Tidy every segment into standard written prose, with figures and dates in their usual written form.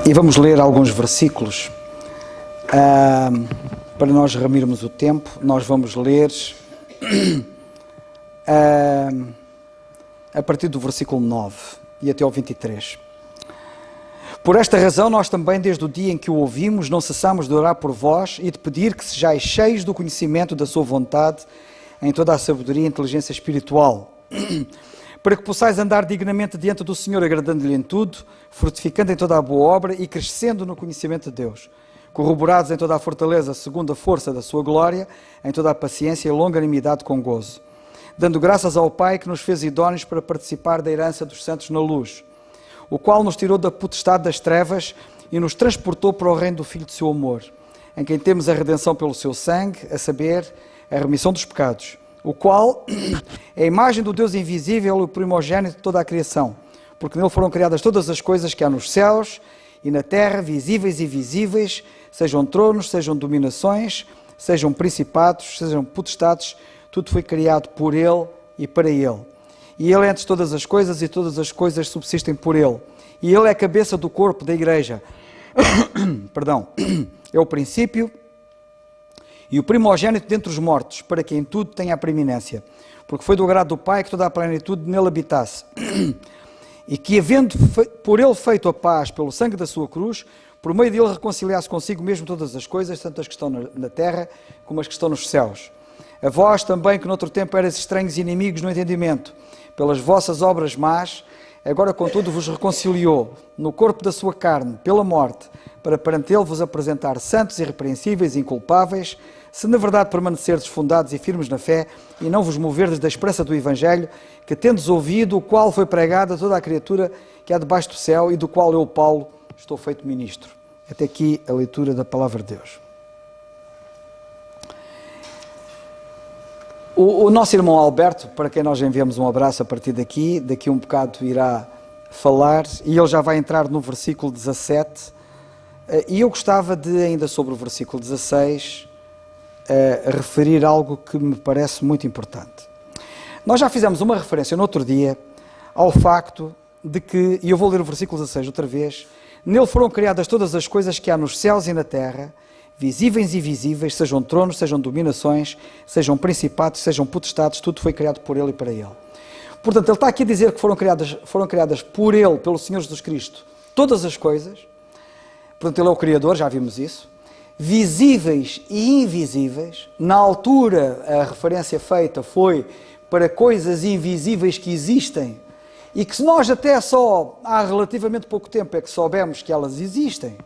E vamos ler alguns versículos para nós remirmos o tempo. Nós vamos ler a partir do versículo 9 e até ao 23. Por esta razão, nós também, desde o dia em que o ouvimos, não cessamos de orar por vós e de pedir que sejais cheios do conhecimento da sua vontade em toda a sabedoria e inteligência espiritual, para que possais andar dignamente diante do Senhor, agradando-lhe em tudo, frutificando em toda a boa obra e crescendo no conhecimento de Deus, corroborados em toda a fortaleza, segundo a força da sua glória, em toda a paciência e longanimidade com gozo, dando graças ao Pai que nos fez idóneos para participar da herança dos santos na luz, o qual nos tirou da potestade das trevas e nos transportou para o reino do Filho de seu amor, em quem temos a redenção pelo seu sangue, a saber, a remissão dos pecados, o qual é a imagem do Deus invisível e o primogênito de toda a criação, porque nele foram criadas todas as coisas que há nos céus e na terra, visíveis e invisíveis, sejam tronos, sejam dominações, sejam principados, sejam potestades, tudo foi criado por ele e para ele. E ele é antes de todas as coisas e todas as coisas subsistem por ele. E ele é a cabeça do corpo da igreja. Perdão. É o princípio e o primogênito dentre os mortos, para que em tudo tenha a preeminência. Porque foi do agrado do Pai que toda a plenitude nele habitasse. E que, havendo por ele feito a paz pelo sangue da sua cruz, por meio dele reconciliasse consigo mesmo todas as coisas, tanto as que estão na terra como as que estão nos céus. A vós também, que noutro tempo eras estranhos e inimigos no entendimento, pelas vossas obras más, agora contudo vos reconciliou no corpo da sua carne, pela morte, para perante ele vos apresentar santos, irrepreensíveis e inculpáveis, se na verdade permanecerdes fundados e firmes na fé, e não vos moverdes da esperança do Evangelho, que tendes ouvido, o qual foi pregado a toda a criatura que há debaixo do céu, e do qual eu, Paulo, estou feito ministro. Até aqui a leitura da Palavra de Deus. O nosso irmão Alberto, para quem nós enviamos um abraço a partir daqui um bocado irá falar, e ele já vai entrar no versículo 17, e eu gostava de, ainda sobre o versículo 16, referir algo que me parece muito importante. Nós já fizemos uma referência no outro dia ao facto de que, e eu vou ler o versículo 16 outra vez, nele foram criadas todas as coisas que há nos céus e na terra, visíveis e invisíveis, sejam tronos, sejam dominações, sejam principados, sejam potestades, tudo foi criado por ele e para ele. Portanto, ele está aqui a dizer que foram criadas por ele, pelo Senhor Jesus Cristo, todas as coisas. Portanto, ele é o Criador, já vimos isso. Visíveis e invisíveis. Na altura, a referência feita foi para coisas invisíveis que existem e que nós até só há relativamente pouco tempo é que soubemos que elas existem,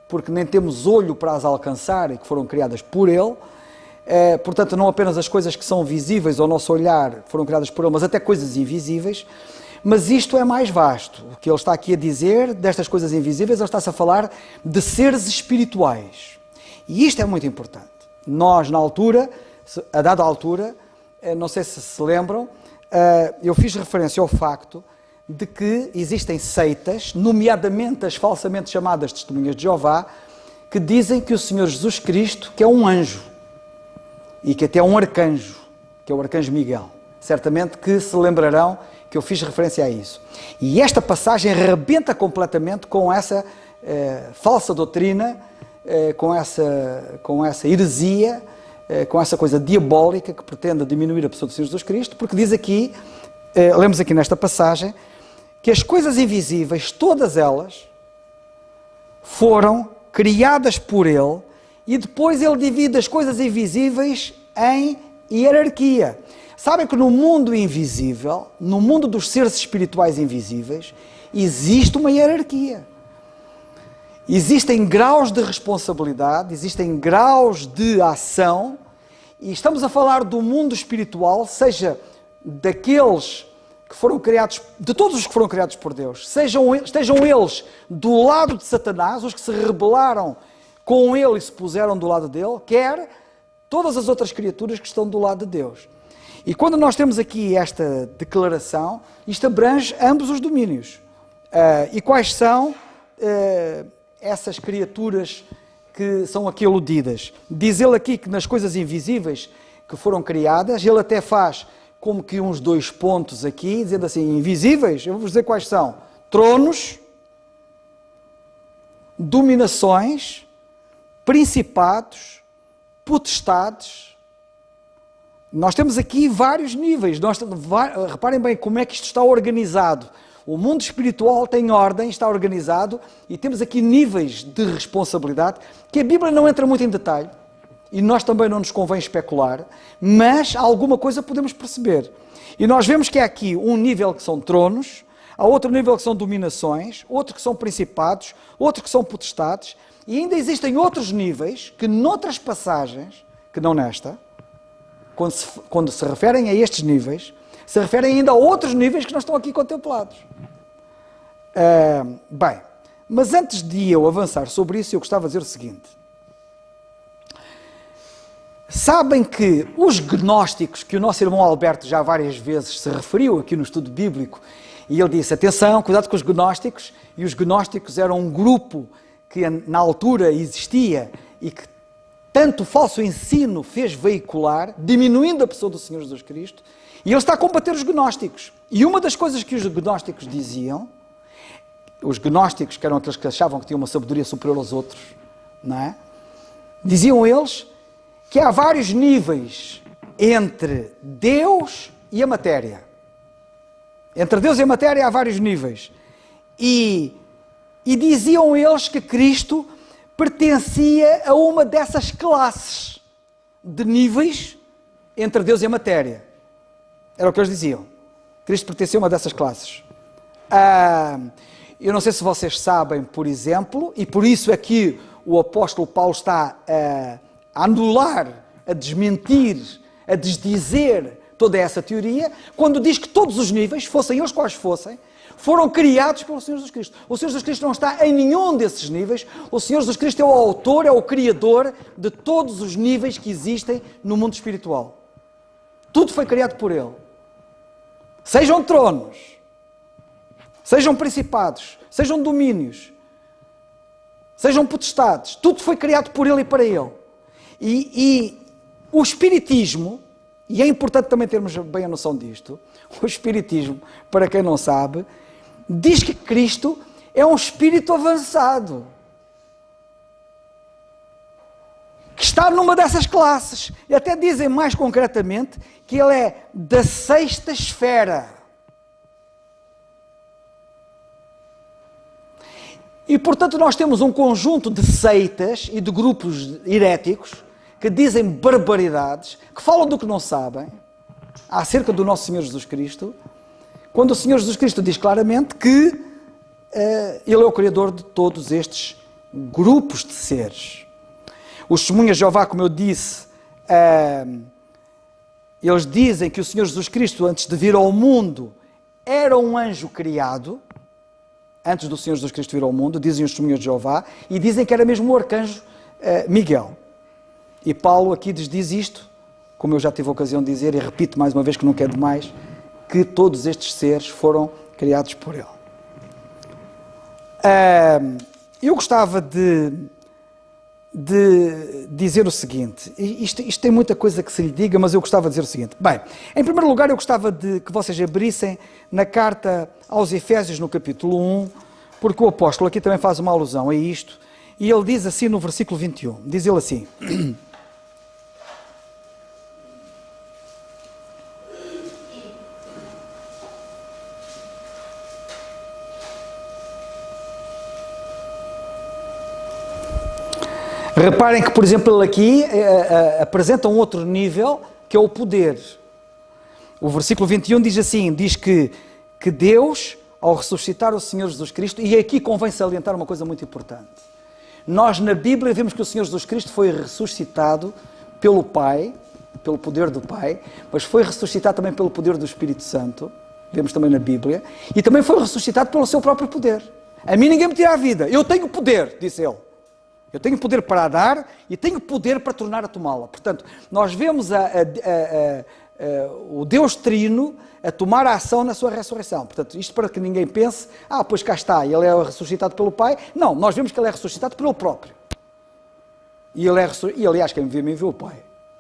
porque nem temos olho para as alcançar e que foram criadas por ele. Portanto, não apenas as coisas que são visíveis ao nosso olhar foram criadas por ele, mas até coisas invisíveis. Mas isto é mais vasto. O que ele está aqui a dizer, destas coisas invisíveis, ele está-se a falar de seres espirituais. E isto é muito importante. Nós, na altura, a dada altura, não sei se se lembram, eu fiz referência ao facto de que existem seitas, nomeadamente as falsamente chamadas Testemunhas de Jeová, que dizem que o Senhor Jesus Cristo, que é um anjo, e que até é um arcanjo, que é o arcanjo Miguel. Certamente que se lembrarão que eu fiz referência a isso. E esta passagem rebenta completamente com essa falsa doutrina, com essa heresia, com essa coisa diabólica que pretende diminuir a pessoa do Senhor Jesus Cristo, porque diz aqui, lemos aqui nesta passagem, que as coisas invisíveis, todas elas, foram criadas por ele, e depois ele divide as coisas invisíveis em hierarquia. Sabem que no mundo invisível, no mundo dos seres espirituais invisíveis, existe uma hierarquia. Existem graus de responsabilidade, existem graus de ação, e estamos a falar do mundo espiritual, seja daqueles que foram criados, de todos os que foram criados por Deus, estejam eles do lado de Satanás, os que se rebelaram com ele e se puseram do lado dele, quer todas as outras criaturas que estão do lado de Deus. E quando nós temos aqui esta declaração, isto abrange ambos os domínios. E quais são essas criaturas que são aqui aludidas? Diz ele aqui que nas coisas invisíveis que foram criadas, ele até faz como que uns 2 pontos aqui, dizendo assim, invisíveis, eu vou dizer quais são. Tronos, dominações, principados, potestades. Nós temos aqui vários níveis. Reparem bem como é que isto está organizado. O mundo espiritual tem ordem, está organizado, e temos aqui níveis de responsabilidade que a Bíblia não entra muito em detalhe, e nós também não nos convém especular, mas alguma coisa podemos perceber. E nós vemos que há aqui um nível que são tronos, há outro nível que são dominações, outro que são principados, outro que são potestades, e ainda existem outros níveis que noutras passagens, que não nesta, quando se referem a estes níveis, se referem ainda a outros níveis que não estão aqui contemplados. Bem, mas antes de eu avançar sobre isso, eu gostava de dizer o seguinte. Sabem que os gnósticos, que o nosso irmão Alberto já várias vezes se referiu aqui no estudo bíblico, e ele disse, atenção, cuidado com os gnósticos, e os gnósticos eram um grupo que na altura existia e que tanto falso ensino fez veicular, diminuindo a pessoa do Senhor Jesus Cristo, e ele está a combater os gnósticos. E uma das coisas que os gnósticos diziam, os gnósticos, que eram aqueles que achavam que tinham uma sabedoria superior aos outros, não é? Diziam eles que há vários níveis entre Deus e a matéria. Entre Deus e a matéria há vários níveis. E diziam eles que Cristo pertencia a uma dessas classes de níveis entre Deus e a matéria. Era o que eles diziam. Cristo pertencia a uma dessas classes. Eu não sei se vocês sabem, por exemplo, e por isso é que o apóstolo Paulo está a anular, a desmentir, a desdizer toda essa teoria, quando diz que todos os níveis, fossem eles quais fossem, foram criados pelo Senhor Jesus Cristo. O Senhor Jesus Cristo não está em nenhum desses níveis. O Senhor Jesus Cristo é o autor, é o criador de todos os níveis que existem no mundo espiritual. Tudo foi criado por Ele. Sejam tronos, sejam principados, sejam domínios, sejam potestades. Tudo foi criado por Ele e para Ele. E o Espiritismo, e é importante também termos bem a noção disto, o Espiritismo, para quem não sabe, diz que Cristo é um espírito avançado, que está numa dessas classes. E até dizem mais concretamente que ele é da sexta esfera. E portanto nós temos um conjunto de seitas e de grupos heréticos que dizem barbaridades, que falam do que não sabem, acerca do nosso Senhor Jesus Cristo, quando o Senhor Jesus Cristo diz claramente que Ele é o Criador de todos estes grupos de seres. Os testemunhas de Jeová, como eu disse, eles dizem que o Senhor Jesus Cristo, antes de vir ao mundo, era um anjo criado, antes do Senhor Jesus Cristo vir ao mundo, dizem os testemunhas de Jeová, e dizem que era mesmo o arcanjo Miguel. E Paulo aqui diz isto, como eu já tive a ocasião de dizer, e repito mais uma vez que não quero demais, que todos estes seres foram criados por Ele. Eu gostava de dizer o seguinte, isto tem muita coisa que se lhe diga, mas eu gostava de dizer o seguinte. Bem, em primeiro lugar eu gostava de que vocês abrissem na carta aos Efésios no capítulo 1, porque o apóstolo aqui também faz uma alusão a isto, e ele diz assim no versículo 21, diz ele assim... Reparem que, por exemplo, ele aqui apresenta um outro nível, que é o poder. O versículo 21 diz assim, diz que Deus, ao ressuscitar o Senhor Jesus Cristo, e aqui convém salientar uma coisa muito importante. Nós, na Bíblia, vemos que o Senhor Jesus Cristo foi ressuscitado pelo Pai, pelo poder do Pai, mas foi ressuscitado também pelo poder do Espírito Santo, vemos também na Bíblia, e também foi ressuscitado pelo seu próprio poder. A mim ninguém me tira a vida, eu tenho poder, disse ele. Eu tenho poder para a dar e tenho poder para tornar a tomá-la. Portanto, nós vemos o Deus Trino a tomar a ação na sua ressurreição. Portanto, isto para que ninguém pense, pois cá está, ele é ressuscitado pelo Pai. Não, nós vemos que ele é ressuscitado pelo próprio. E aliás, quem me viu, me viu o Pai.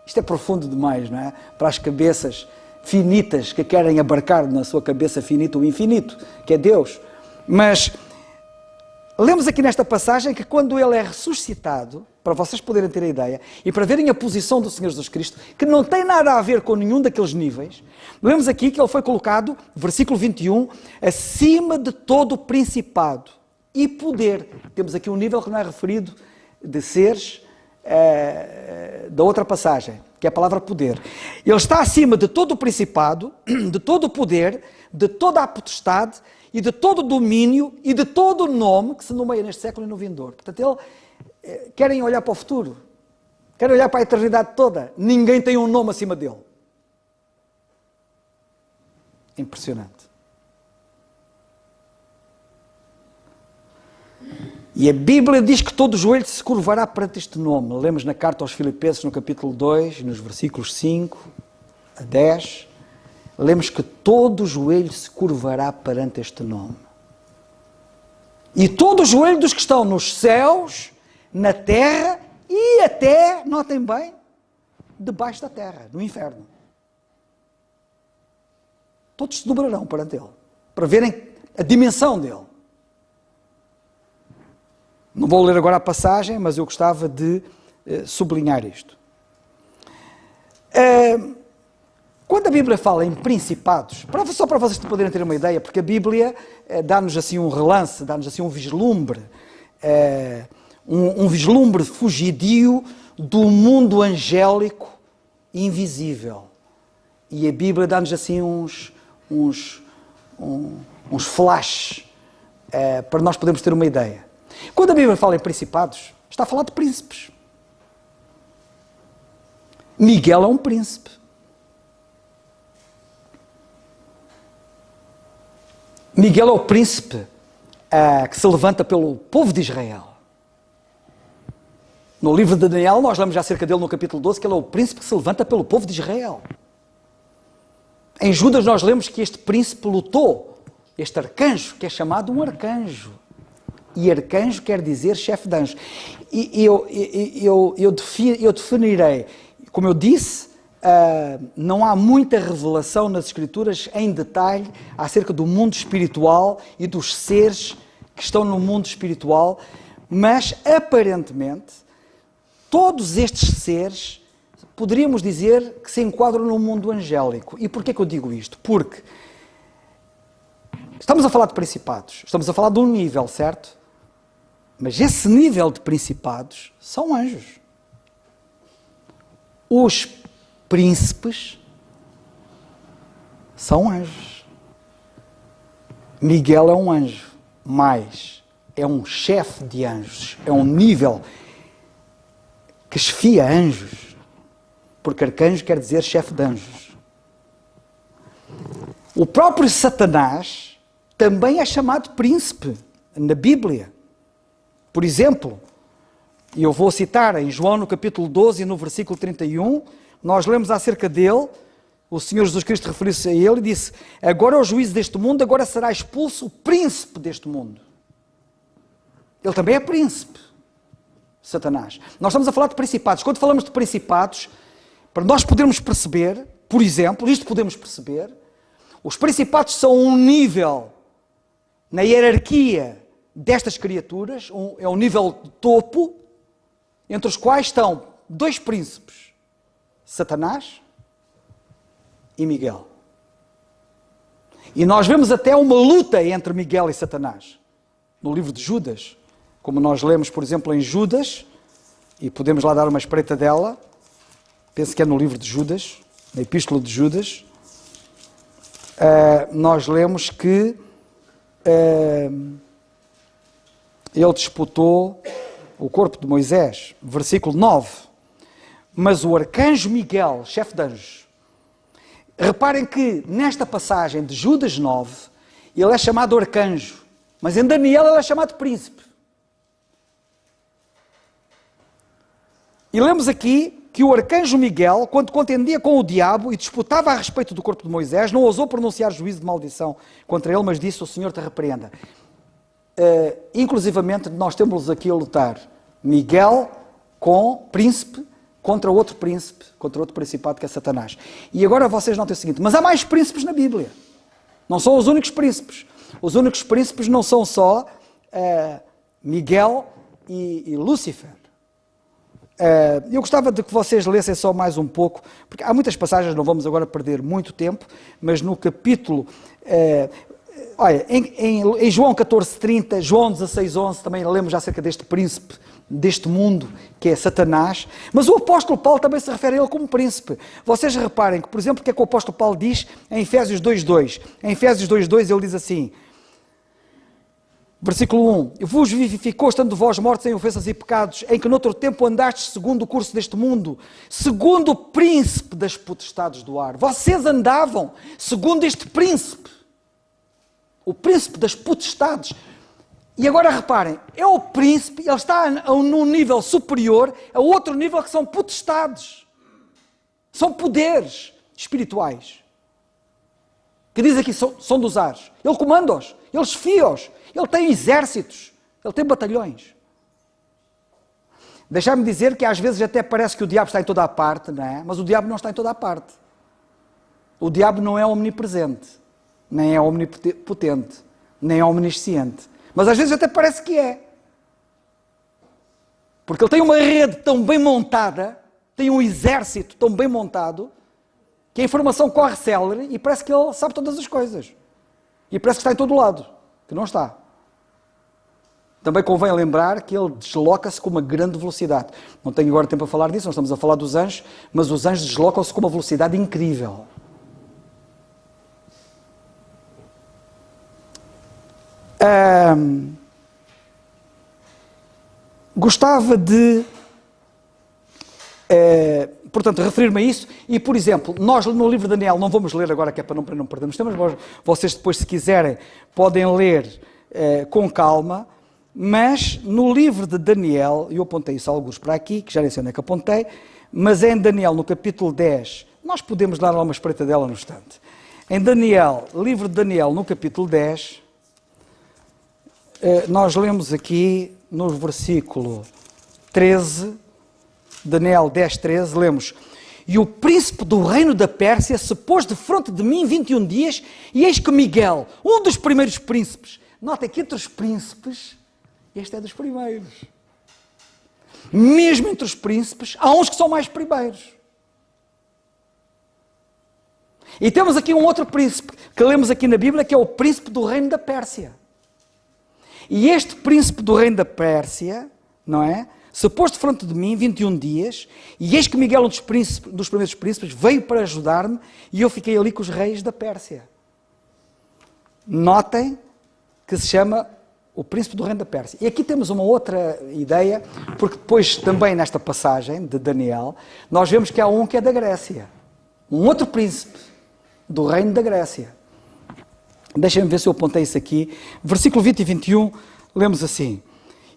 Isto é profundo demais, não é? Para as cabeças finitas que querem abarcar na sua cabeça finita o infinito, que é Deus. Mas lemos aqui nesta passagem que quando ele é ressuscitado, para vocês poderem ter a ideia, e para verem a posição do Senhor Jesus Cristo, que não tem nada a ver com nenhum daqueles níveis, lemos aqui que ele foi colocado, versículo 21, acima de todo o principado e poder. Temos aqui um nível que não é referido de seres da outra passagem, que é a palavra poder. Ele está acima de todo o principado, de todo o poder, de toda a potestade e de todo o domínio e de todo o nome que se nomeia neste século e no vindouro. Portanto, querem olhar para o futuro, querem olhar para a eternidade toda. Ninguém tem um nome acima dele. Impressionante. E a Bíblia diz que todo joelho se curvará perante este nome. Lemos na carta aos Filipenses, no capítulo 2, nos versículos 5 a 10, lemos que todo joelho se curvará perante este nome. E todo o joelho dos que estão nos céus, na terra e até, notem bem, debaixo da terra, no inferno. Todos se dobrarão perante ele, para verem a dimensão dele. Não vou ler agora a passagem, mas eu gostava de sublinhar isto. Quando a Bíblia fala em principados, só para vocês poderem ter uma ideia, porque a Bíblia dá-nos assim um relance, dá-nos assim um vislumbre, um vislumbre fugidio do mundo angélico e invisível. E a Bíblia dá-nos assim uns flashes para nós podermos ter uma ideia. Quando a Bíblia fala em principados, está a falar de príncipes. Miguel é um príncipe. Miguel é o príncipe que se levanta pelo povo de Israel. No livro de Daniel, nós lemos já acerca dele no capítulo 12, que ele é o príncipe que se levanta pelo povo de Israel. Em Judas nós lemos que este príncipe lutou, este arcanjo, que é chamado um arcanjo. E arcanjo quer dizer chefe de anjos. E eu definirei, como eu disse, não há muita revelação nas Escrituras em detalhe acerca do mundo espiritual e dos seres que estão no mundo espiritual, mas aparentemente todos estes seres poderíamos dizer que se enquadram no mundo angélico. E porquê que eu digo isto? Porque estamos a falar de principados, estamos a falar de um nível, certo? Mas esse nível de principados são anjos. Os príncipes são anjos. Miguel é um anjo, mas é um chefe de anjos, é um nível que chefia anjos, porque arcanjo quer dizer chefe de anjos. O próprio Satanás também é chamado príncipe na Bíblia. Por exemplo, e eu vou citar em João no capítulo 12 no versículo 31, nós lemos acerca dele, o Senhor Jesus Cristo referiu-se a ele e disse: agora é o juízo deste mundo, agora será expulso o príncipe deste mundo. Ele também é príncipe, Satanás. Nós estamos a falar de principados. Quando falamos de principados, para nós podermos perceber, por exemplo, isto podemos perceber, os principados são um nível na hierarquia destas criaturas, é um nível de topo, entre os quais estão dois príncipes, Satanás e Miguel. E nós vemos até uma luta entre Miguel e Satanás, no livro de Judas, como nós lemos, por exemplo, em Judas, e podemos lá dar uma espreita dela, penso que é no livro de Judas, na epístola de Judas, nós lemos que ele disputou o corpo de Moisés, versículo 9. Mas o arcanjo Miguel, chefe de anjos, reparem que nesta passagem de Judas 9, ele é chamado arcanjo, mas em Daniel ele é chamado príncipe. E lemos aqui que o arcanjo Miguel, quando contendia com o diabo e disputava a respeito do corpo de Moisés, não ousou pronunciar juízo de maldição contra ele, mas disse: o Senhor te repreenda. Inclusivamente nós temos aqui a lutar Miguel com príncipe contra outro príncipe, contra outro principado que é Satanás. E agora vocês notem o seguinte: mas há mais príncipes na Bíblia. Não são os únicos príncipes. Os únicos príncipes não são só Miguel e Lúcifer. Eu gostava de que vocês lessem só mais um pouco, porque há muitas passagens, não vamos agora perder muito tempo, mas no capítulo... olha, em João 14:30, João 16:11, também lemos acerca deste príncipe deste mundo, que é Satanás, mas o apóstolo Paulo também se refere a ele como príncipe. Vocês reparem que, por exemplo, o que é que o apóstolo Paulo diz em Efésios 2:2? Em Efésios 2:2 ele diz assim, versículo 1, vos vivificou estando vós mortos em ofensas e pecados, em que noutro tempo andastes segundo o curso deste mundo, segundo o príncipe das potestades do ar. Vocês andavam segundo este príncipe, o príncipe das potestades. E agora reparem, é o príncipe, ele está num nível superior a outro nível que são potestades. São poderes espirituais. Que diz aqui, são dos ares. Ele comanda-os, ele esfia-os, ele tem exércitos, ele tem batalhões. Deixar-me dizer que às vezes até parece que o diabo está em toda a parte, não é? Mas o diabo não está em toda a parte. O diabo não é omnipresente, nem é omnipotente, nem é omnisciente. Mas às vezes até parece que é. Porque ele tem uma rede tão bem montada, tem um exército tão bem montado, que a informação corre célere e parece que ele sabe todas as coisas. E parece que está em todo lado, que não está. Também convém lembrar que ele desloca-se com uma grande velocidade. Não tenho agora tempo a falar disso, nós estamos a falar dos anjos, mas os anjos deslocam-se com uma velocidade incrível. Gostava de, portanto, referir-me a isso e, por exemplo, nós no livro de Daniel, não vamos ler agora que é para não perdermos tempo, mas vocês depois, se quiserem, podem ler com calma, mas no livro de Daniel, eu apontei isso alguns para aqui, que já nem sei onde é que apontei, mas é em Daniel, no capítulo 10, nós podemos dar lá uma espreita dela no instante. Em Daniel, livro de Daniel, no capítulo 10, nós lemos aqui no versículo 13, Daniel 10:13, lemos: e o príncipe do reino da Pérsia se pôs de fronte de mim 21 dias, e eis que Miguel, um dos primeiros príncipes, notem que entre os príncipes, este é dos primeiros. Mesmo entre os príncipes, há uns que são mais primeiros. E temos aqui um outro príncipe, que lemos aqui na Bíblia, que é o príncipe do reino da Pérsia. E este príncipe do reino da Pérsia, não é? Se pôs de frente de mim 21 dias, e eis que Miguel, um dos primeiros príncipes, veio para ajudar-me, e eu fiquei ali com os reis da Pérsia. Notem que se chama o príncipe do reino da Pérsia. E aqui temos uma outra ideia, porque depois também nesta passagem de Daniel, nós vemos que há um que é da Grécia. Um outro príncipe do reino da Grécia. Deixem-me ver se eu apontei isso aqui. Versículo 20 e 21, lemos assim.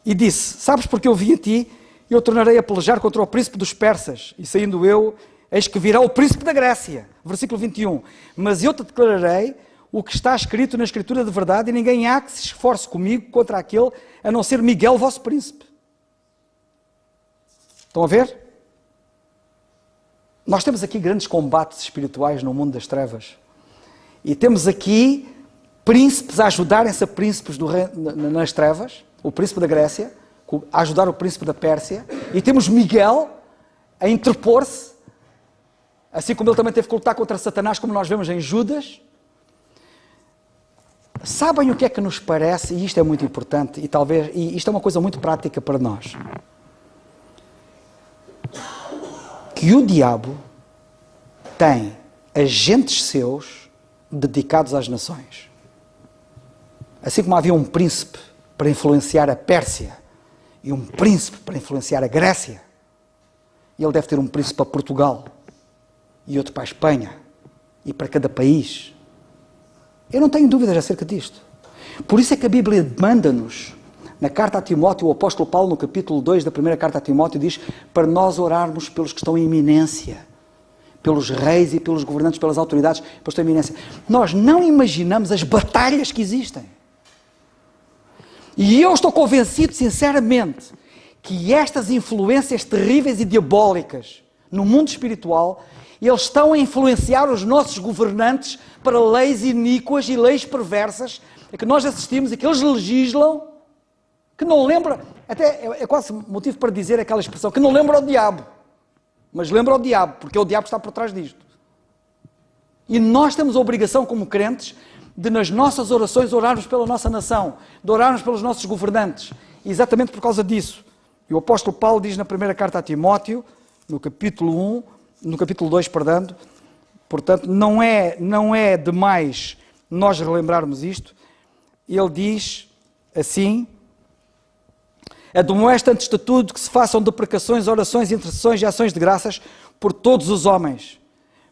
E disse, sabes porque eu vim a ti, eu tornarei a pelejar contra o príncipe dos persas. E saindo eu, eis que virá o príncipe da Grécia. Versículo 21. Mas eu te declararei o que está escrito na Escritura de verdade, e ninguém há que se esforce comigo contra aquele, a não ser Miguel, vosso príncipe. Estão a ver? Nós temos aqui grandes combates espirituais no mundo das trevas. E temos aqui príncipes a ajudarem-se a príncipes nas trevas, o príncipe da Grécia, a ajudar o príncipe da Pérsia, e temos Miguel a interpor-se, assim como ele também teve que lutar contra Satanás, como nós vemos em Judas. Sabem o que é que nos parece, e isto é muito importante, e isto é uma coisa muito prática para nós, que o diabo tem agentes seus dedicados às nações. Assim como havia um príncipe para influenciar a Pérsia e um príncipe para influenciar a Grécia, e ele deve ter um príncipe para Portugal e outro para a Espanha e para cada país. Eu não tenho dúvidas acerca disto. Por isso é que a Bíblia manda-nos, na carta a Timóteo, o apóstolo Paulo, no capítulo 2 da primeira carta a Timóteo, diz para nós orarmos pelos que estão em iminência, pelos reis e pelos governantes, pelas autoridades, pelos que estão em iminência. Nós não imaginamos as batalhas que existem. E eu estou convencido, sinceramente, que estas influências terríveis e diabólicas no mundo espiritual, eles estão a influenciar os nossos governantes para leis iníquas e leis perversas a que nós assistimos e que eles legislam que não lembra, até é quase motivo para dizer aquela expressão, que não lembra o diabo, mas lembra o diabo, porque é o diabo que está por trás disto. E nós temos a obrigação como crentes de nas nossas orações orarmos pela nossa nação, de orarmos pelos nossos governantes, exatamente por causa disso. E o apóstolo Paulo diz na primeira carta a Timóteo, no capítulo 2, portanto, não é demais nós relembrarmos isto. Ele diz assim: admoesta antes de tudo que se façam deprecações, orações, intercessões e ações de graças por todos os homens,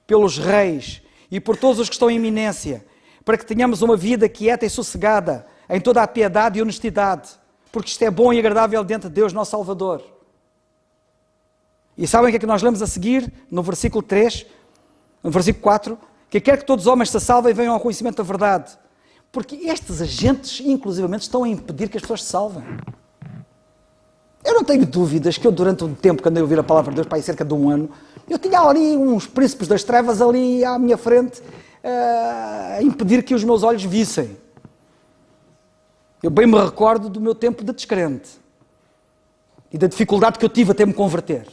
pelos reis e por todos os que estão em eminência, para que tenhamos uma vida quieta e sossegada, em toda a piedade e honestidade, porque isto é bom e agradável diante de Deus, nosso Salvador. E sabem o que é que nós lemos a seguir, no versículo 3, no versículo 4? Que quer que todos os homens se salvem e venham ao conhecimento da verdade. Porque estes agentes, inclusivamente, estão a impedir que as pessoas se salvem. Eu não tenho dúvidas que eu, durante um tempo, quando eu ouvir a palavra de Deus, para aí cerca de um ano, eu tinha ali uns príncipes das trevas ali à minha frente, a impedir que os meus olhos vissem. Eu bem me recordo do meu tempo de descrente e da dificuldade que eu tive até me converter.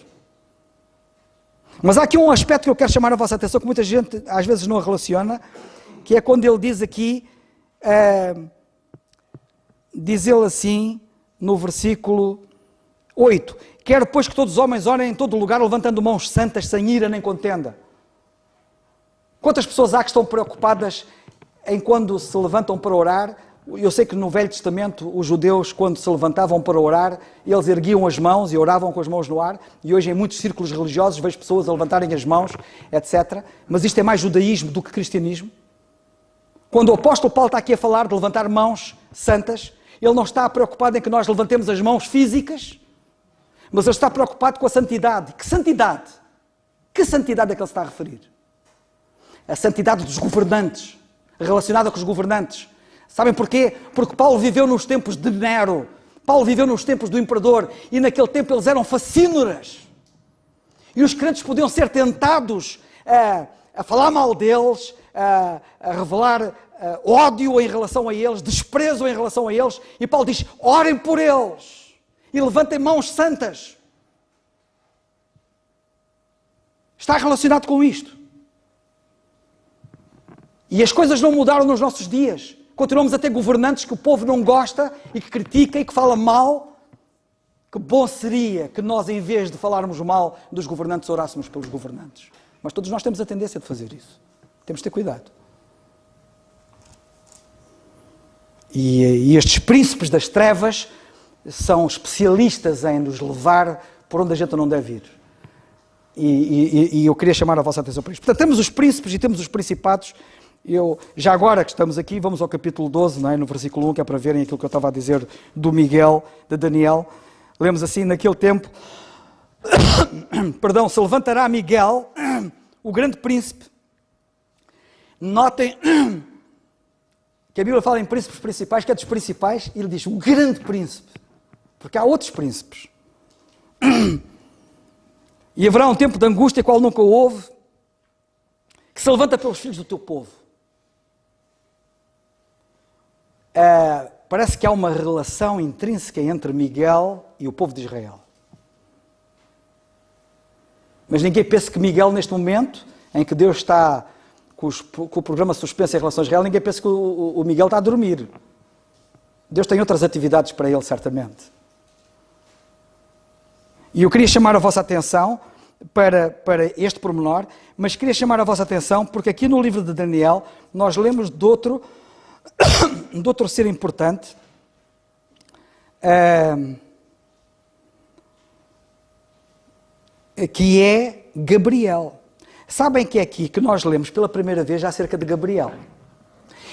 Mas há aqui um aspecto que eu quero chamar a vossa atenção, que muita gente às vezes não relaciona, que é quando ele diz aqui, diz ele assim, no versículo 8, quero pois que todos os homens orem em todo lugar, levantando mãos santas, sem ira nem contenda. Quantas pessoas há que estão preocupadas em quando se levantam para orar? Eu sei que no Velho Testamento os judeus, quando se levantavam para orar, eles erguiam as mãos e oravam com as mãos no ar, e hoje em muitos círculos religiosos vejo pessoas a levantarem as mãos, etc. Mas isto é mais judaísmo do que cristianismo. Quando o apóstolo Paulo está aqui a falar de levantar mãos santas, ele não está preocupado em que nós levantemos as mãos físicas, mas ele está preocupado com a santidade. Que santidade? Que santidade é que ele está a referir? A santidade dos governantes, relacionada com os governantes. Sabem porquê? Porque Paulo viveu nos tempos de Nero, Paulo viveu nos tempos do imperador, e naquele tempo eles eram facínoras. E os crentes podiam ser tentados a falar mal deles, a revelar ódio em relação a eles, desprezo em relação a eles, e Paulo diz, orem por eles, e levantem mãos santas. Está relacionado com isto. E as coisas não mudaram nos nossos dias. Continuamos a ter governantes que o povo não gosta e que critica e que fala mal. Que bom seria que nós, em vez de falarmos mal dos governantes, orássemos pelos governantes. Mas todos nós temos a tendência de fazer isso. Temos de ter cuidado. E estes príncipes das trevas são especialistas em nos levar por onde a gente não deve ir. E eu queria chamar a vossa atenção para isto. Portanto, temos os príncipes e temos os principados. Já agora que estamos aqui, vamos ao capítulo 12, não é? No versículo 1, que é para verem aquilo que eu estava a dizer do Miguel, de Daniel. Lemos assim, naquele tempo, perdão, se levantará Miguel, o grande príncipe. Notem que a Bíblia fala em príncipes principais, que é dos principais, e ele diz o grande príncipe, porque há outros príncipes. E haverá um tempo de angústia, qual nunca houve, que se levanta pelos filhos do teu povo. Parece que há uma relação intrínseca entre Miguel e o povo de Israel. Mas ninguém pensa que Miguel, neste momento, em que Deus está com o programa suspenso em relação a Israel, ninguém pensa que o Miguel está a dormir. Deus tem outras atividades para ele, certamente. E eu queria chamar a vossa atenção para este pormenor, mas queria chamar a vossa atenção porque aqui no livro de Daniel nós lemos de outro ser importante, que é Gabriel. Sabem que é aqui que nós lemos pela primeira vez acerca de Gabriel.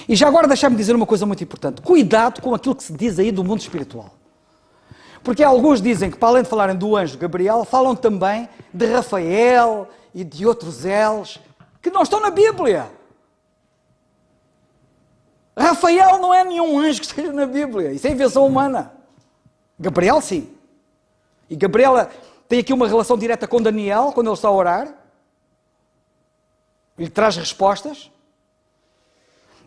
E já agora deixar-me dizer uma coisa muito importante. Cuidado com aquilo que se diz aí do mundo espiritual. Porque alguns dizem que, para além de falarem do anjo Gabriel, falam também de Rafael e de outros elos que não estão na Bíblia. Rafael não é nenhum anjo que esteja na Bíblia. Isso é invenção humana. Gabriel, sim. E Gabriel tem aqui uma relação direta com Daniel, quando ele está a orar. Ele traz respostas.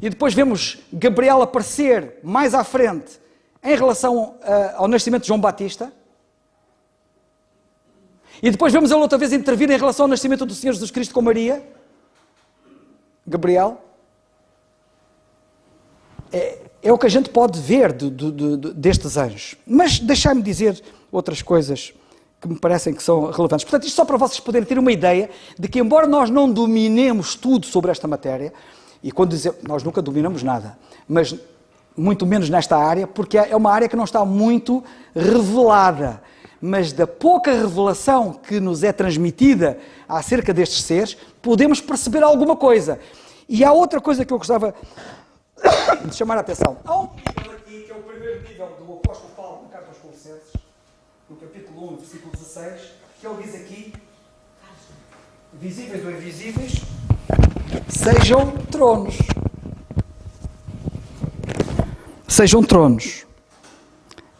E depois vemos Gabriel aparecer mais à frente em relação ao nascimento de João Batista. E depois vemos ele outra vez intervir em relação ao nascimento do Senhor Jesus Cristo com Maria, Gabriel. É o que a gente pode ver destes anjos. Mas deixai-me dizer outras coisas que me parecem que são relevantes. Portanto, isto só para vocês poderem ter uma ideia de que, embora nós não dominemos tudo sobre esta matéria, e quando dizemos, nós nunca dominamos nada, mas muito menos nesta área, porque é uma área que não está muito revelada, mas da pouca revelação que nos é transmitida acerca destes seres, podemos perceber alguma coisa. E há outra coisa que eu gostava de chamar a atenção. Há um nível aqui, que é o primeiro nível do apóstolo Paulo na carta aos Colossenses, no capítulo 1, versículo 16, que ele diz aqui, visíveis ou invisíveis, sejam tronos. Sejam tronos.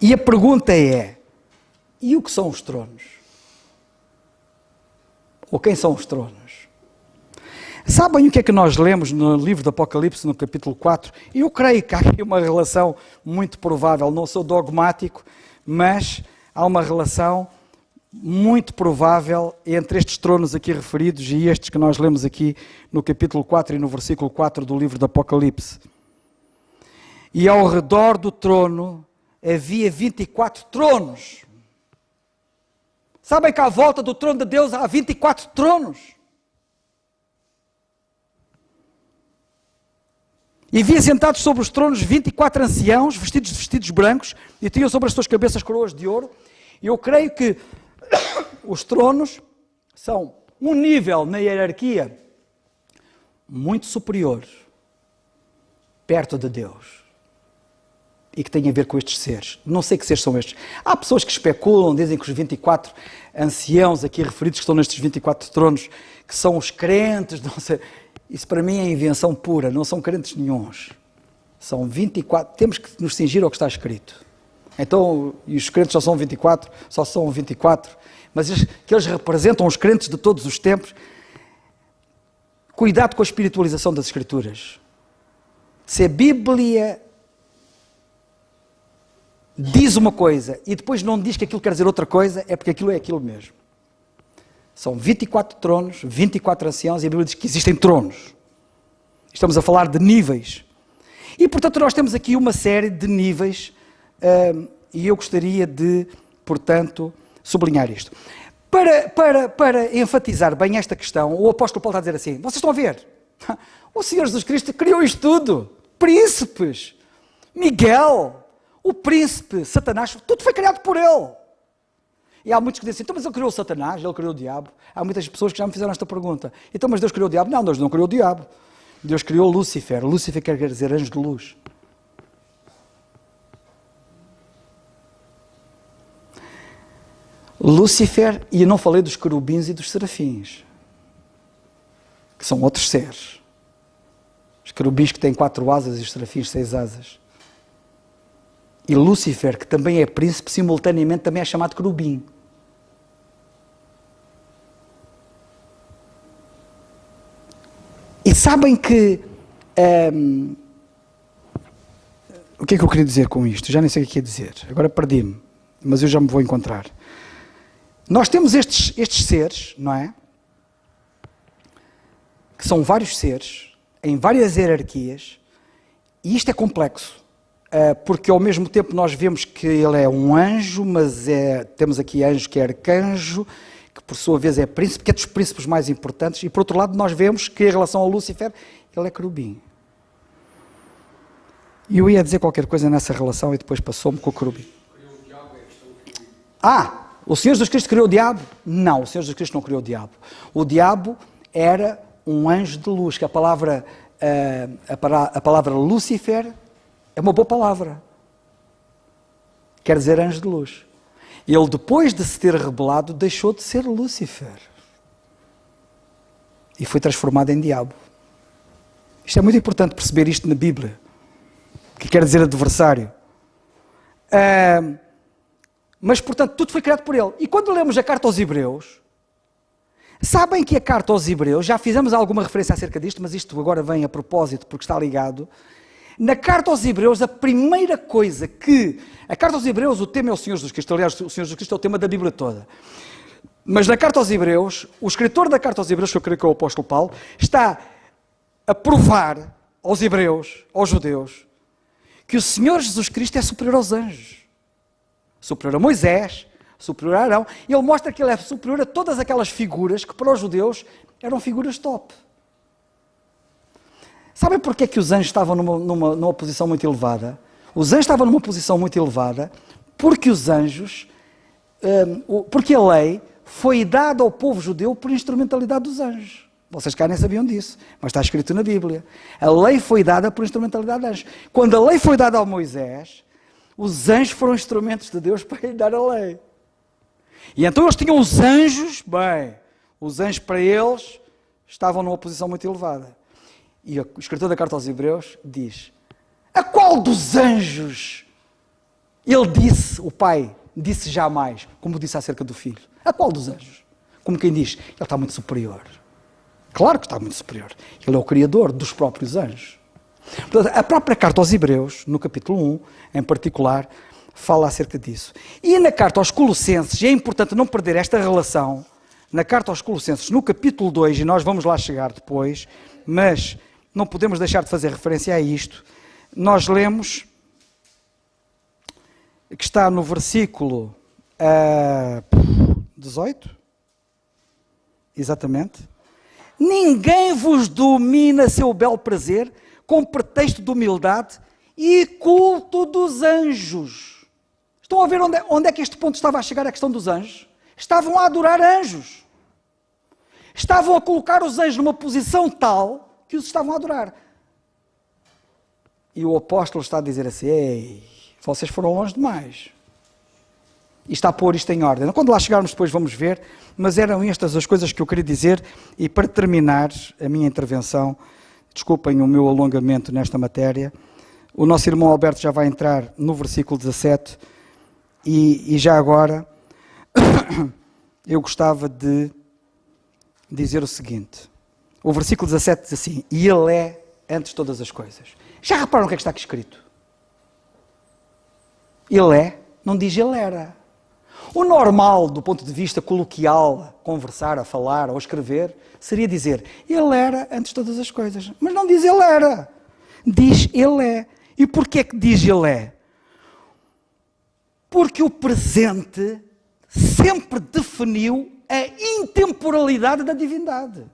E a pergunta é, e o que são os tronos? Ou quem são os tronos? Sabem o que é que nós lemos no livro do Apocalipse, no capítulo 4? Eu creio que há aqui uma relação muito provável, não sou dogmático, mas há uma relação muito provável entre estes tronos aqui referidos e estes que nós lemos aqui no capítulo 4 e no versículo 4 do livro do Apocalipse. E ao redor do trono havia 24 tronos. Sabem que à volta do trono de Deus há 24 tronos. E havia sentados sobre os tronos 24 anciãos, vestidos de vestidos brancos, e tinham sobre as suas cabeças coroas de ouro. E eu creio que os tronos são um nível na hierarquia muito superior, perto de Deus. E que tem a ver com estes seres. Não sei que seres são estes. Há pessoas que especulam, dizem que os 24 anciãos aqui referidos, que estão nestes 24 tronos, que são os crentes, não sei. Isso para mim é invenção pura, não são crentes nenhuns. São 24, temos que nos cingir ao que está escrito. Então, e os crentes só são 24, mas que eles representam os crentes de todos os tempos. Cuidado com a espiritualização das Escrituras. Se a Bíblia diz uma coisa e depois não diz que aquilo quer dizer outra coisa, é porque aquilo é aquilo mesmo. São 24 tronos, 24 anciãos, e a Bíblia diz que existem tronos. Estamos a falar de níveis. E, portanto, nós temos aqui uma série de níveis, e eu gostaria de, portanto, sublinhar isto. Para enfatizar bem esta questão, o apóstolo Paulo está a dizer assim, vocês estão a ver? O Senhor Jesus Cristo criou isto tudo. Príncipes, Miguel, o príncipe, Satanás, tudo foi criado por ele. E há muitos que dizem assim, então mas ele criou o Satanás, ele criou o diabo. Há muitas pessoas que já me fizeram esta pergunta. Então mas Deus criou o diabo? Não, Deus não criou o diabo. Deus criou Lúcifer. Lúcifer quer dizer anjo de luz. Lúcifer, e eu não falei dos querubins e dos serafins, que são outros seres. Os querubins que têm 4 asas e os serafins 6 asas. E Lúcifer, que também é príncipe, simultaneamente também é chamado querubim. E sabem que... o que é que eu queria dizer com isto? Já nem sei o que ia dizer. Agora perdi-me, mas eu já me vou encontrar. Nós temos estes seres, não é? Que são vários seres, em várias hierarquias, e isto é complexo. Porque ao mesmo tempo nós vemos que ele é um anjo, mas temos aqui anjo que é arcanjo, que por sua vez é príncipe, que é dos príncipes mais importantes, e por outro lado nós vemos que em relação a Lúcifer, ele é querubim. E eu ia dizer qualquer coisa nessa relação e depois passou-me com o querubim. O Senhor Jesus Cristo criou o diabo? Não, o Senhor Jesus Cristo não criou o diabo. O diabo era um anjo de luz, que a palavra Lúcifer é uma boa palavra. Quer dizer anjo de luz. Ele, depois de se ter rebelado, deixou de ser Lúcifer. E foi transformado em diabo. Isto é muito importante perceber isto na Bíblia. Que quer dizer adversário. Mas, portanto, tudo foi criado por ele. E quando lemos a carta aos Hebreus, sabem que a carta aos Hebreus, já fizemos alguma referência acerca disto, mas isto agora vem a propósito porque está ligado. Na carta aos Hebreus, a primeira coisa que... A carta aos Hebreus, o tema é o Senhor Jesus Cristo. Aliás, o Senhor Jesus Cristo é o tema da Bíblia toda. Mas na carta aos Hebreus, o escritor da carta aos Hebreus, que eu creio que é o apóstolo Paulo, está a provar aos hebreus, aos judeus, que o Senhor Jesus Cristo é superior aos anjos. Superior a Moisés, superior a Arão. E ele mostra que ele é superior a todas aquelas figuras que para os judeus eram figuras top. Sabem porquê que os anjos estavam numa posição muito elevada? Os anjos estavam numa posição muito elevada porque os anjos, porque a lei foi dada ao povo judeu por instrumentalidade dos anjos. Vocês cá nem sabiam disso, mas está escrito na Bíblia. A lei foi dada por instrumentalidade de anjos. Quando a lei foi dada a Moisés, os anjos foram instrumentos de Deus para lhe dar a lei. E então eles tinham os anjos, os anjos para eles estavam numa posição muito elevada. E o escritor da carta aos Hebreus diz: a qual dos anjos ele disse, o pai disse jamais, como disse acerca do filho? A qual dos anjos? Como quem diz, ele está muito superior. Claro que está muito superior. Ele é o criador dos próprios anjos. Portanto, a própria carta aos Hebreus, no capítulo 1, em particular, fala acerca disso. E na carta aos Colossenses, e é importante não perder esta relação, na carta aos Colossenses, no capítulo 2, e nós vamos lá chegar depois, mas não podemos deixar de fazer referência a isto, nós lemos que está no versículo 18, exatamente: ninguém vos domina seu belo prazer, com pretexto de humildade e culto dos anjos. Estão a ver onde é que este ponto estava a chegar, a questão dos anjos? Estavam a adorar anjos. Estavam a colocar os anjos numa posição tal que os estavam a adorar. E o apóstolo está a dizer assim: ei, vocês foram longe demais. E está a pôr isto em ordem. Quando lá chegarmos depois vamos ver, mas eram estas as coisas que eu queria dizer. E para terminar a minha intervenção, desculpem o meu alongamento nesta matéria, o nosso irmão Alberto já vai entrar no versículo 17 e já agora eu gostava de dizer o seguinte. O versículo 17 diz assim: e ele é antes de todas as coisas. Já repararam o que é que está aqui escrito? Ele é, não diz ele era. O normal, do ponto de vista coloquial, conversar, a falar ou escrever, seria dizer ele era antes de todas as coisas. Mas não diz ele era. Diz ele é. E porquê que diz ele é? Porque o presente sempre definiu a intemporalidade da divindade.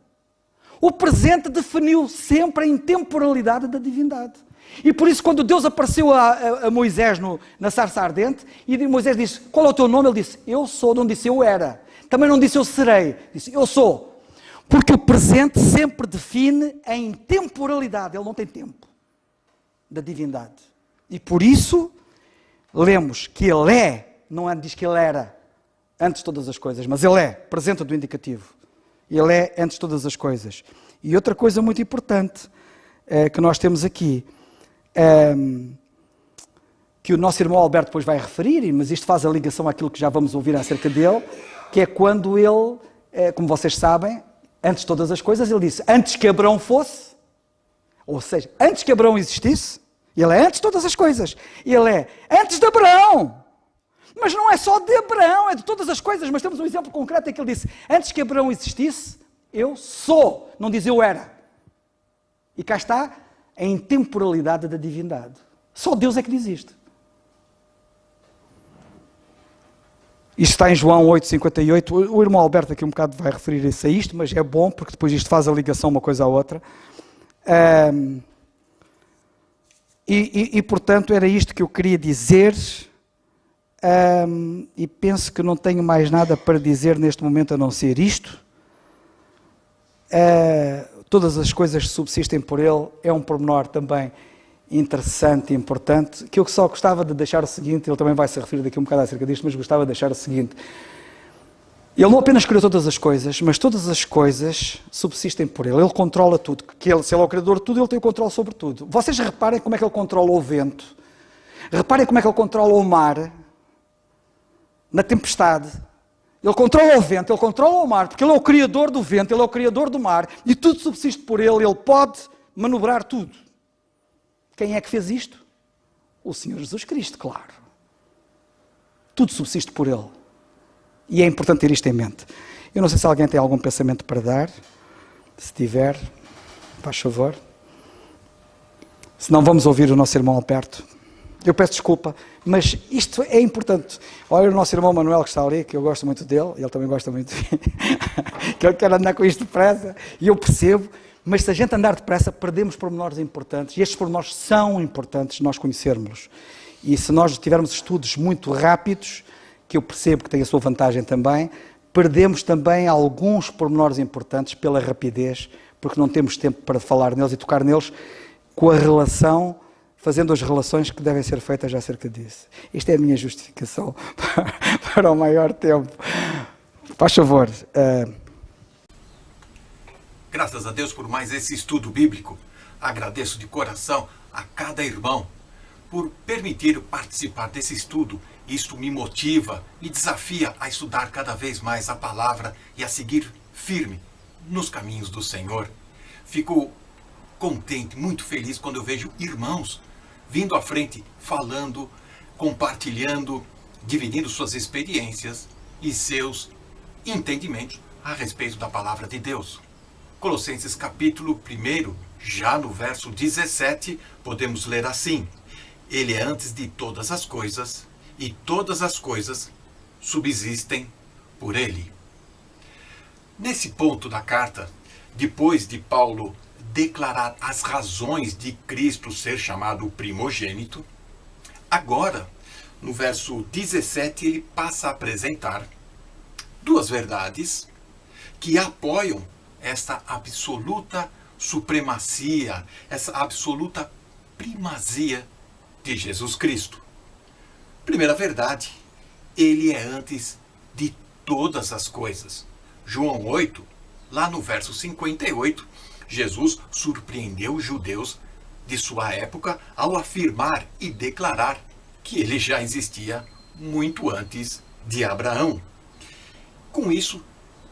O presente definiu sempre a intemporalidade da divindade. E por isso, quando Deus apareceu a Moisés na sarça ardente, e Moisés disse: qual é o teu nome? Ele disse: eu sou. Não disse eu era. Também não disse eu serei. Disse eu sou. Porque o presente sempre define a intemporalidade. Ele não tem tempo. Da divindade. E por isso, lemos que ele é, não diz que ele era antes de todas as coisas, mas ele é, presente do indicativo. Ele é antes de todas as coisas. E outra coisa muito importante que nós temos aqui, que o nosso irmão Alberto depois vai referir, mas isto faz a ligação àquilo que já vamos ouvir acerca dele, que é quando ele, como vocês sabem, antes de todas as coisas, ele disse, antes que Abraão fosse, ou seja, antes que Abraão existisse, ele é antes de todas as coisas. Ele é antes de Abraão. Mas não é só de Abraão, é de todas as coisas. Mas temos um exemplo concreto em que ele disse, antes que Abraão existisse, eu sou. Não diz eu era. E cá está a intemporalidade da divindade. Só Deus é que diz isto. Isto está em João 8,58. O irmão Alberto aqui um bocado vai referir-se a isto, mas é bom porque depois isto faz a ligação uma coisa à outra. Portanto, era isto que eu queria dizer, e penso que não tenho mais nada para dizer neste momento a não ser isto. Todas as coisas subsistem por ele, é um pormenor também interessante e importante, que eu só gostava de deixar o seguinte, ele também vai se referir daqui um bocado acerca disto, mas gostava de deixar o seguinte. Ele não apenas criou todas as coisas, mas todas as coisas subsistem por ele. Ele controla tudo. Se ele é o criador de tudo, ele tem o controle sobre tudo. Vocês reparem como é que ele controla o vento. Reparem como é que ele controla o mar. Na tempestade. Ele controla o vento, ele controla o mar, porque ele é o criador do vento, ele é o criador do mar. E tudo subsiste por ele, ele pode manobrar tudo. Quem é que fez isto? O Senhor Jesus Cristo, claro. Tudo subsiste por Ele. E é importante ter isto em mente. Eu não sei se alguém tem algum pensamento para dar. Se tiver, faz favor. Se não, vamos ouvir o nosso irmão Alberto. Eu peço desculpa, mas isto é importante. Olha o nosso irmão Manuel que está ali, que eu gosto muito dele, ele também gosta muito de mim, que ele quer andar com isto depressa, e eu percebo, mas se a gente andar depressa, perdemos pormenores importantes, e estes pormenores são importantes nós conhecermos. E se nós tivermos estudos muito rápidos, que eu percebo que tem a sua vantagem também, perdemos também alguns pormenores importantes pela rapidez, porque não temos tempo para falar neles e tocar neles com a relação, fazendo as relações que devem ser feitas acerca disso. Isto é a minha justificação para o maior tempo. Faz favor. Graças a Deus por mais esse estudo bíblico. Agradeço de coração a cada irmão por permitir participar desse estudo. Isto me motiva, me desafia a estudar cada vez mais a palavra e a seguir firme nos caminhos do Senhor. Fico contente, muito feliz quando eu vejo irmãos vindo à frente, falando, compartilhando, dividindo suas experiências e seus entendimentos a respeito da palavra de Deus. Colossenses capítulo 1, já no verso 17, podemos ler assim: Ele é antes de todas as coisas, e todas as coisas subsistem por Ele. Nesse ponto da carta, depois de Paulo declarar as razões de Cristo ser chamado primogênito, agora, no verso 17, ele passa a apresentar duas verdades que apoiam esta absoluta supremacia, essa absoluta primazia de Jesus Cristo. Primeira verdade, ele é antes de todas as coisas. João 8, lá no verso 58, Jesus surpreendeu os judeus de sua época ao afirmar e declarar que ele já existia muito antes de Abraão. Com isso,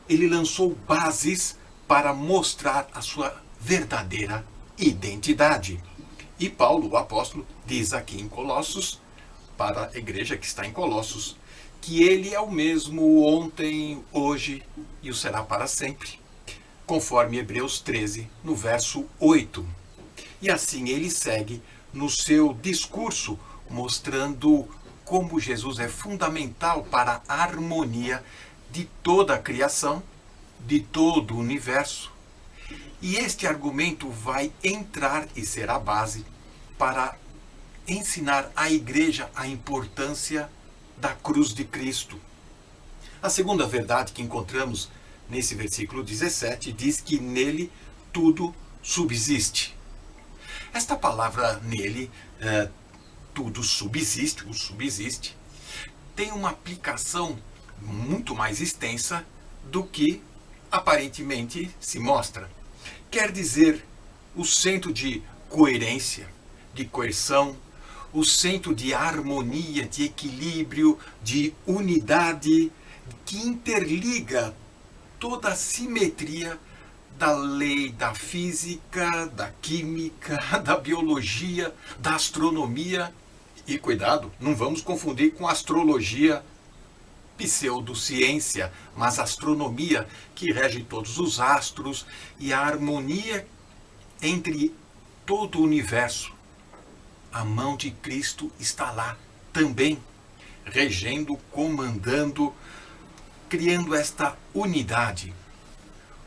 ele lançou bases para mostrar a sua verdadeira identidade. E Paulo, o apóstolo, diz aqui em Colossos, para a igreja que está em Colossos, que ele é o mesmo ontem, hoje e o será para sempre, conforme Hebreus 13, no verso 8. E assim ele segue no seu discurso, mostrando como Jesus é fundamental para a harmonia de toda a criação, de todo o universo. E este argumento vai entrar e ser a base para ensinar à igreja a importância da cruz de Cristo. A segunda verdade que encontramos nesse versículo 17 diz que nele tudo subsiste. Esta palavra nele, tudo subsiste, o subsiste, tem uma aplicação muito mais extensa do que aparentemente se mostra. Quer dizer, o centro de coerência, de coerção, o centro de harmonia, de equilíbrio, de unidade, que interliga toda a simetria da lei da física, da química, da biologia, da astronomia. E cuidado, não vamos confundir com astrologia, pseudociência, mas astronomia, que rege todos os astros, e a harmonia entre todo o universo. A mão de Cristo está lá também, regendo, comandando, criando esta unidade.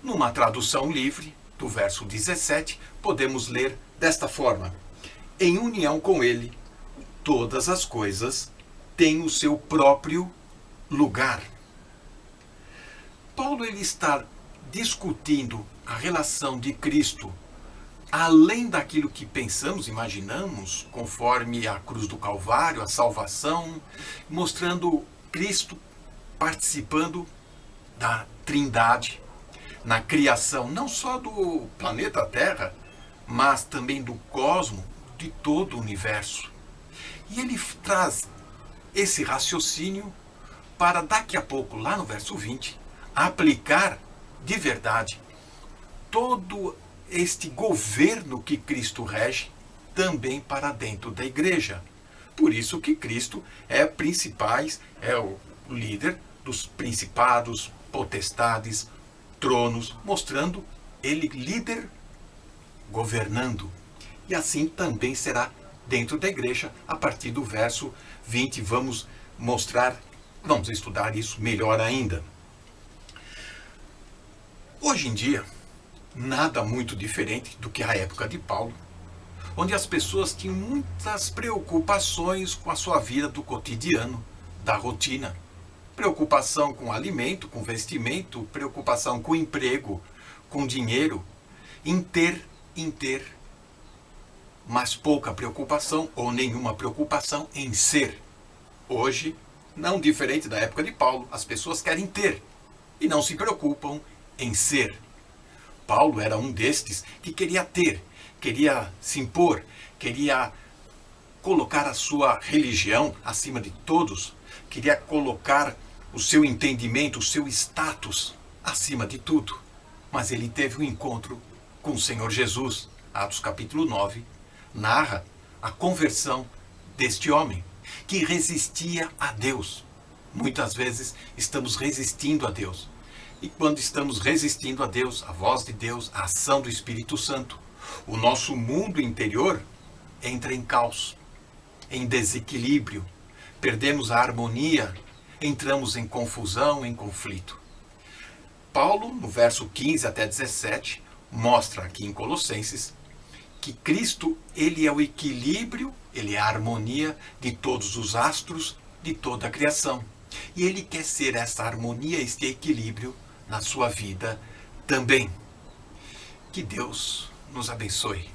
Numa tradução livre, do verso 17, podemos ler desta forma: em união com Ele, todas as coisas têm o seu próprio lugar. Paulo ele está discutindo a relação de Cristo além daquilo que pensamos, imaginamos, conforme a cruz do Calvário, a salvação, mostrando Cristo participando da Trindade, na criação não só do planeta Terra, mas também do cosmos, de todo o universo. E ele traz esse raciocínio para daqui a pouco, lá no verso 20, aplicar de verdade todo este governo que Cristo rege, também para dentro da igreja. Por isso que Cristo é o líder dos principados, potestades, tronos, mostrando ele líder governando. E assim também será dentro da igreja, a partir do verso 20. Vamos estudar isso melhor ainda. Hoje em dia, nada muito diferente do que a época de Paulo, onde as pessoas tinham muitas preocupações com a sua vida do cotidiano, da rotina. Preocupação com alimento, com vestimento, preocupação com emprego, com dinheiro, em ter, mas pouca preocupação ou nenhuma preocupação em ser. Hoje, não diferente da época de Paulo, as pessoas querem ter e não se preocupam em ser. Paulo era um destes que queria ter, queria se impor, queria colocar a sua religião acima de todos, queria colocar o seu entendimento, o seu status acima de tudo. Mas ele teve um encontro com o Senhor Jesus. Atos capítulo 9 narra a conversão deste homem que resistia a Deus. Muitas vezes estamos resistindo a Deus. E quando estamos resistindo a Deus, a voz de Deus, a ação do Espírito Santo, o nosso mundo interior entra em caos, em desequilíbrio, perdemos a harmonia, entramos em confusão, em conflito. Paulo, no verso 15 até 17, mostra aqui em Colossenses que Cristo, ele é o equilíbrio, ele é a harmonia de todos os astros, de toda a criação. E ele quer ser essa harmonia, este equilíbrio na sua vida também. Que Deus nos abençoe.